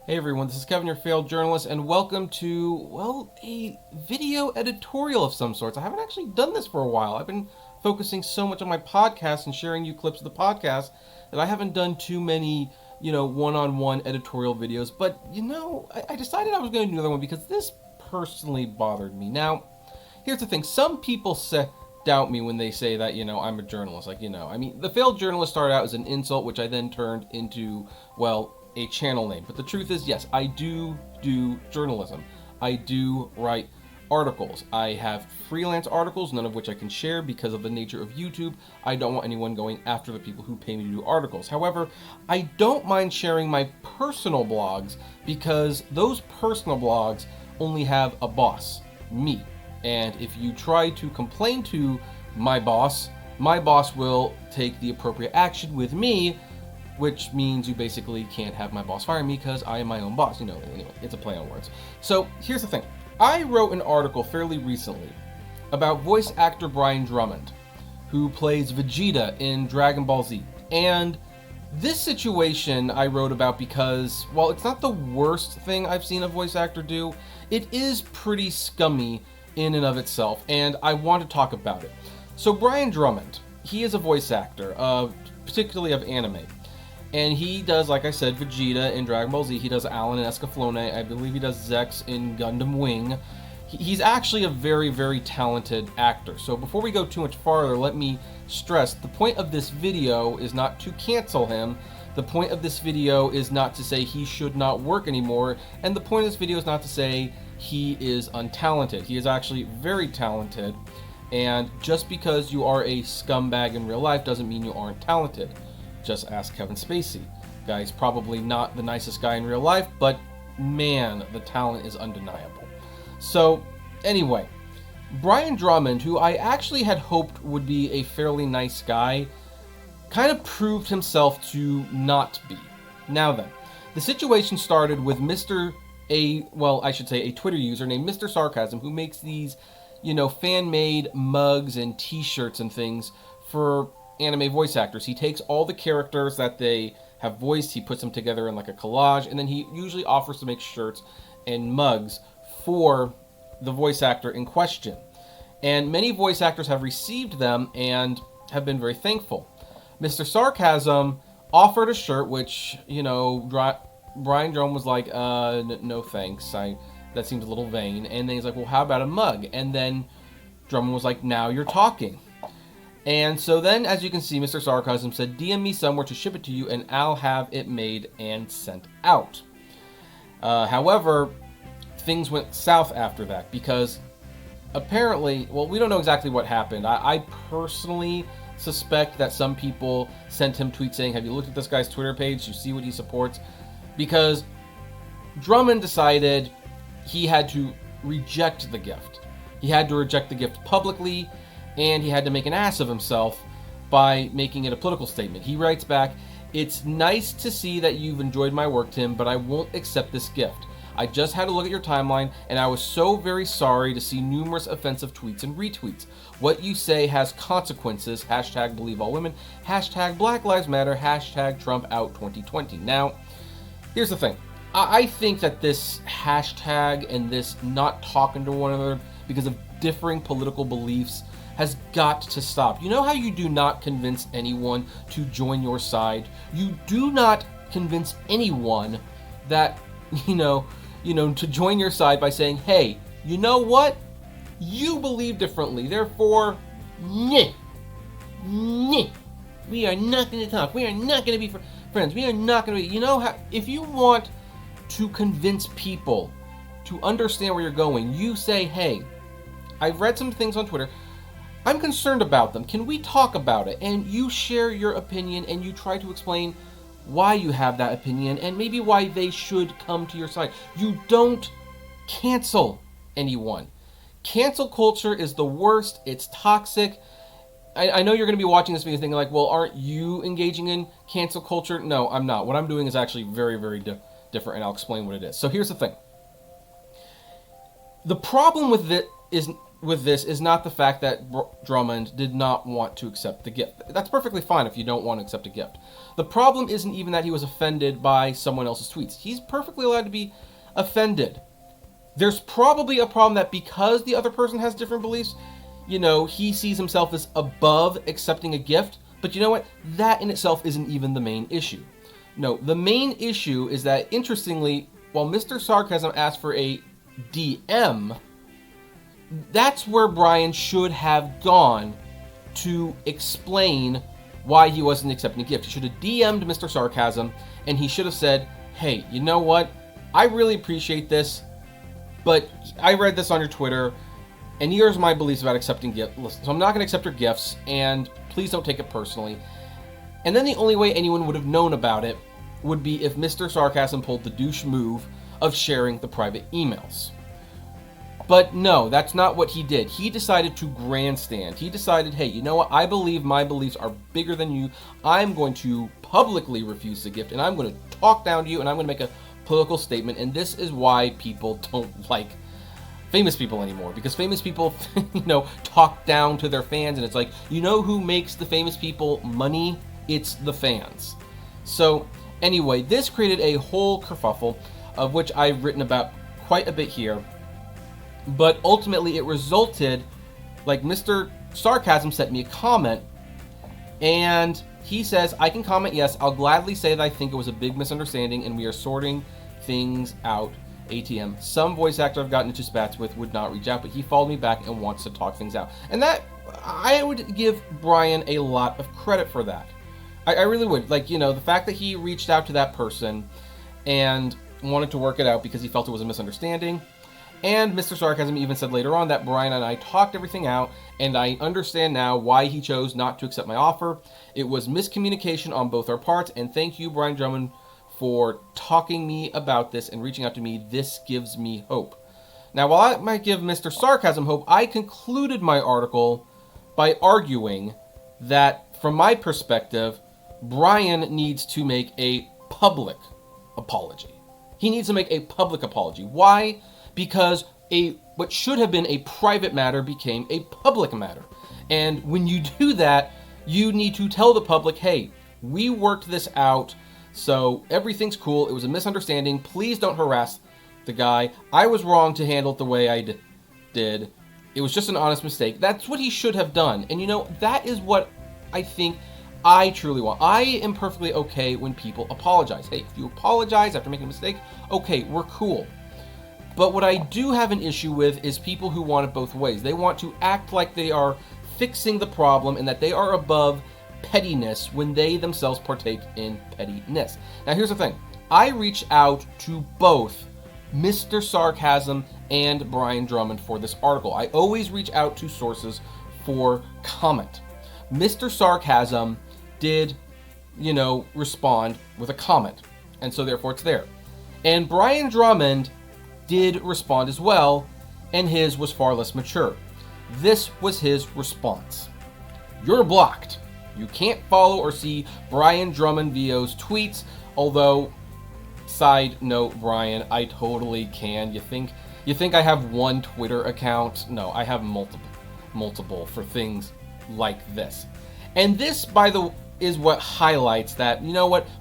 Hey everyone, this is Kevin, your failed journalist, and welcome to, well, a video editorial of some sorts. I haven't actually done this for a while. I've been focusing so much on my podcast and sharing you clips of the podcast that I haven't done too many, one-on-one editorial videos. But, I decided I was going to do another one because this personally bothered me. Now, here's the thing. Some people doubt me when they say that, I'm a journalist. The failed journalist started out as an insult, which I then turned into, well, a channel name. But the truth is, yes, I do journalism. I do write articles. I have freelance articles, none of which I can share because of the nature of YouTube. I don't want anyone going after the people who pay me to do articles. However, I don't mind sharing my personal blogs because those personal blogs only have a boss, me. And if you try to complain to my boss will take the appropriate action with me, which means you basically can't have my boss fire me because I am my own boss. Anyway, it's a play on words. So here's the thing. I wrote an article fairly recently about voice actor Brian Drummond, who plays Vegeta in Dragon Ball Z. And this situation I wrote about because, while it's not the worst thing I've seen a voice actor do, it is pretty scummy in and of itself, and I want to talk about it. So Brian Drummond, he is a voice actor, particularly of anime. And he does, like I said, Vegeta in Dragon Ball Z. He does Alan in Escaflowne. I believe he does Zex in Gundam Wing. He's actually a very, very talented actor. So before we go too much farther, let me stress, the point of this video is not to cancel him. The point of this video is not to say he should not work anymore. And the point of this video is not to say he is untalented. He is actually very talented. And just because you are a scumbag in real life doesn't mean you aren't talented. Just ask Kevin Spacey. Guy's probably not the nicest guy in real life, but man, the talent is undeniable. So, anyway, Brian Drummond, who I actually had hoped would be a fairly nice guy, kind of proved himself to not be. Now then, the situation started with a Twitter user named Mr. Sarcasm, who makes these, fan-made mugs and t-shirts and things for anime voice actors. He takes all the characters that they have voiced, he puts them together in like a collage, and then he usually offers to make shirts and mugs for the voice actor in question. And many voice actors have received them and have been very thankful. Mr. Sarcasm offered a shirt, which, Brian Drummond was like, no thanks, that seems a little vain. And then he's like, well, how about a mug? And then Drummond was like, now you're talking. And so then, as you can see, Mr. Sarcasm said, DM me somewhere to ship it to you and I'll have it made and sent out. However, things went south after that because apparently, well, we don't know exactly what happened. I personally suspect that some people sent him tweets saying, have you looked at this guy's Twitter page? You see what he supports? Because Drummond decided he had to reject the gift. He had to reject the gift publicly, and he had to make an ass of himself by making it a political statement. He writes back, it's nice to see that you've enjoyed my work, Tim, but I won't accept this gift. I just had to look at your timeline, and I was so very sorry to see numerous offensive tweets and retweets. What you say has consequences, hashtag believe all women, hashtag Black Lives Matter, hashtag Trump out 2020. Now, here's the thing. I think that this hashtag and this not talking to one another because of differing political beliefs has got to stop. You know how you do not convince anyone to join your side? You do not convince anyone that, to join your side by saying, hey, you know what? You believe differently, therefore, we are not going to talk. We are not going to be friends. We are not going to be, if you want to convince people to understand where you're going, you say, hey, I've read some things on Twitter. I'm concerned about them. Can we talk about it? And you share your opinion and you try to explain why you have that opinion and maybe why they should come to your side. You don't cancel anyone. Cancel culture is the worst. It's toxic. I know you're going to be watching this video thinking like, well, aren't you engaging in cancel culture? No, I'm not. What I'm doing is actually very, very different, and I'll explain what it is. So here's the thing. The problem with with this is not the fact that Drummond did not want to accept the gift. That's perfectly fine if you don't want to accept a gift. The problem isn't even that he was offended by someone else's tweets. He's perfectly allowed to be offended. There's probably a problem that because the other person has different beliefs, he sees himself as above accepting a gift. But you know what? That in itself isn't even the main issue. No, the main issue is that, interestingly, while Mr. Sarcasm asked for a DM, that's where Brian should have gone to explain why he wasn't accepting a gift. He should have DM'd Mr. Sarcasm, and he should have said, hey, you know what? I really appreciate this, but I read this on your Twitter, and here's my beliefs about accepting gifts. Listen, so I'm not going to accept your gifts, and please don't take it personally. And then the only way anyone would have known about it would be if Mr. Sarcasm pulled the douche move of sharing the private emails. But no, that's not what he did. He decided to grandstand. He decided, hey, you know what? I believe my beliefs are bigger than you. I'm going to publicly refuse the gift, and I'm going to talk down to you, and I'm going to make a political statement. And this is why people don't like famous people anymore, because famous people, talk down to their fans, and it's like, who makes the famous people money? It's the fans. So anyway, this created a whole kerfuffle, of which I've written about quite a bit here. But ultimately, it resulted, like Mr. Sarcasm sent me a comment, and he says, I can comment, yes, I'll gladly say that I think it was a big misunderstanding, and we are sorting things out. ATM. Some voice actor I've gotten into spats with would not reach out, but he followed me back and wants to talk things out. And that, I would give Brian a lot of credit for that. I really would. The fact that he reached out to that person and wanted to work it out because he felt it was a misunderstanding. And Mr. Sarcasm even said later on that Brian and I talked everything out, and I understand now why he chose not to accept my offer. It was miscommunication on both our parts, and thank you, Brian Drummond, for talking me about this and reaching out to me. This gives me hope. Now, while I might give Mr. Sarcasm hope, I concluded my article by arguing that, from my perspective, Brian needs to make a public apology. He needs to make a public apology. Why? Because what should have been a private matter became a public matter. And when you do that, you need to tell the public, hey, we worked this out, so everything's cool. It was a misunderstanding. Please don't harass the guy. I was wrong to handle it the way I did. It was just an honest mistake. That's what he should have done. And that is what I think I truly want. I am perfectly okay when people apologize. Hey, if you apologize after making a mistake, okay, we're cool. But what I do have an issue with is people who want it both ways. They want to act like they are fixing the problem and that they are above pettiness when they themselves partake in pettiness. Now, here's the thing. I reached out to both Mr. Sarcasm and Brian Drummond for this article. I always reach out to sources for comment. Mr. Sarcasm did, respond with a comment, and so therefore it's there. And Brian Drummond did respond as well, and his was far less mature. This was his response. You're blocked. You can't follow or see Brian Drummond VO's tweets, although, side note, Brian, I totally can. You think I have one Twitter account? No, I have multiple for things like this. And this, is what highlights that,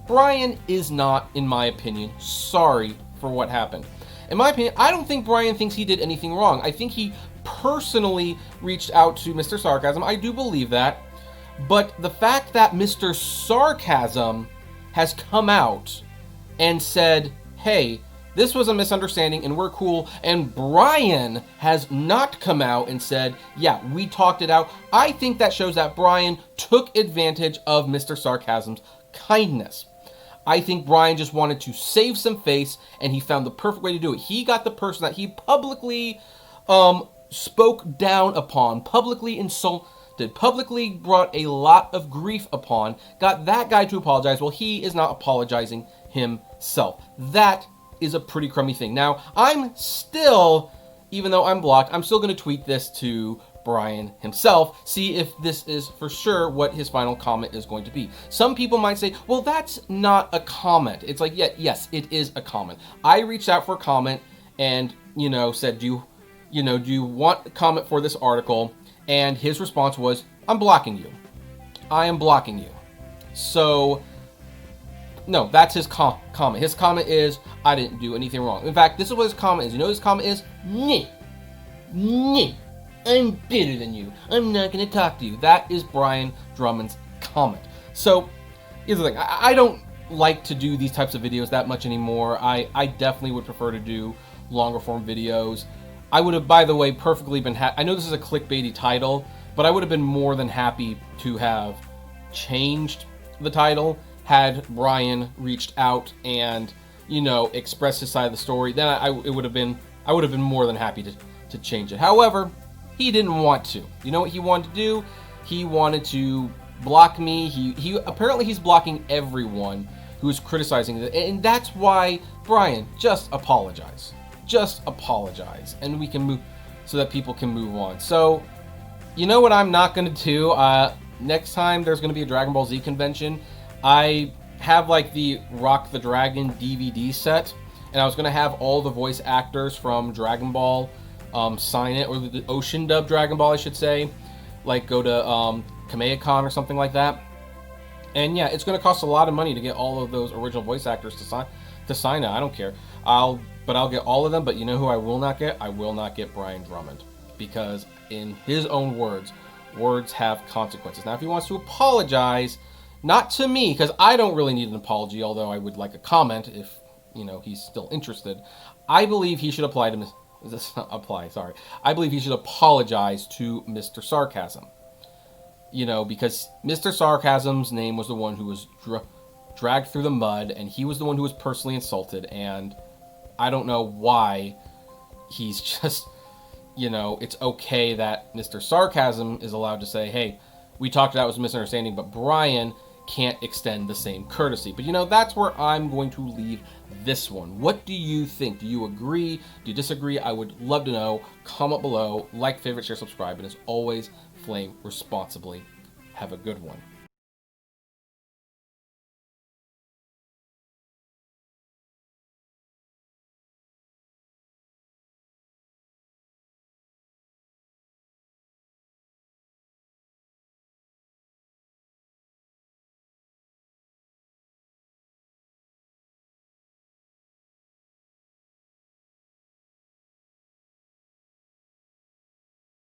Brian is not, in my opinion, sorry for what happened. In my opinion, I don't think Brian thinks he did anything wrong. I think he personally reached out to Mr. Sarcasm. I do believe that. But the fact that Mr. Sarcasm has come out and said, hey, this was a misunderstanding and we're cool, and Brian has not come out and said, yeah, we talked it out, I think that shows that Brian took advantage of Mr. Sarcasm's kindness. I think Brian just wanted to save some face, and he found the perfect way to do it. He got the person that he publicly spoke down upon, publicly insulted, publicly brought a lot of grief upon, got that guy to apologize. Well, he is not apologizing himself. That is a pretty crummy thing. Now, I'm still, even though I'm blocked, I'm still going to tweet this to Brian himself, see if this is for sure what his final comment is going to be. Some people might say, well, that's not a comment. It's like, yeah, yes, it is a comment. I reached out for a comment and, said, do do you want a comment for this article? And his response was, I'm blocking you. I am blocking you. So, no, that's his comment. His comment is, I didn't do anything wrong. In fact, this is what his comment is. You know what his comment is? Nyeh. Nyeh. I'm better than you. I'm not going to talk to you. That is Brian Drummond's comment. So, here's the thing. I don't like to do these types of videos that much anymore. I definitely would prefer to do longer form videos. I would have, by the way, perfectly been I know this is a clickbaity title, but I would have been more than happy to have changed the title had Brian reached out and, expressed his side of the story. Then I would have been more than happy to change it. However, he didn't want to. You know what he wanted to do? He wanted to block me. He apparently he's blocking everyone who is criticizing it, and that's why, Brian, just apologize. Just apologize, and we can move so that people can move on. So, you know what I'm not going to do? Next time there's going to be a Dragon Ball Z convention, I have like the Rock the Dragon DVD set, and I was going to have all the voice actors from Dragon Ball sign it, or the Ocean Dub Dragon Ball, I should say. Like go to Kamehacon or something like that. And yeah, it's going to cost a lot of money to get all of those original voice actors to sign it. I don't care. I'll get all of them, but you know who I will not get? I will not get Brian Drummond. Because in his own words have consequences. Now, if he wants to apologize, not to me, because I don't really need an apology, although I would like a comment if, he's still interested. I believe he should I believe he should apologize to Mr. Sarcasm. Because Mr. Sarcasm's name was the one who was dragged through the mud, and he was the one who was personally insulted, and I don't know why he's just, it's okay that Mr. Sarcasm is allowed to say, hey, we talked it out, it was a misunderstanding, but Brian can't extend the same courtesy. But that's where I'm going to leave this one. What do you think? Do you agree? Do you disagree? I would love to know. Comment below, like, favorite, share, subscribe, and as always, flame responsibly. Have a good one.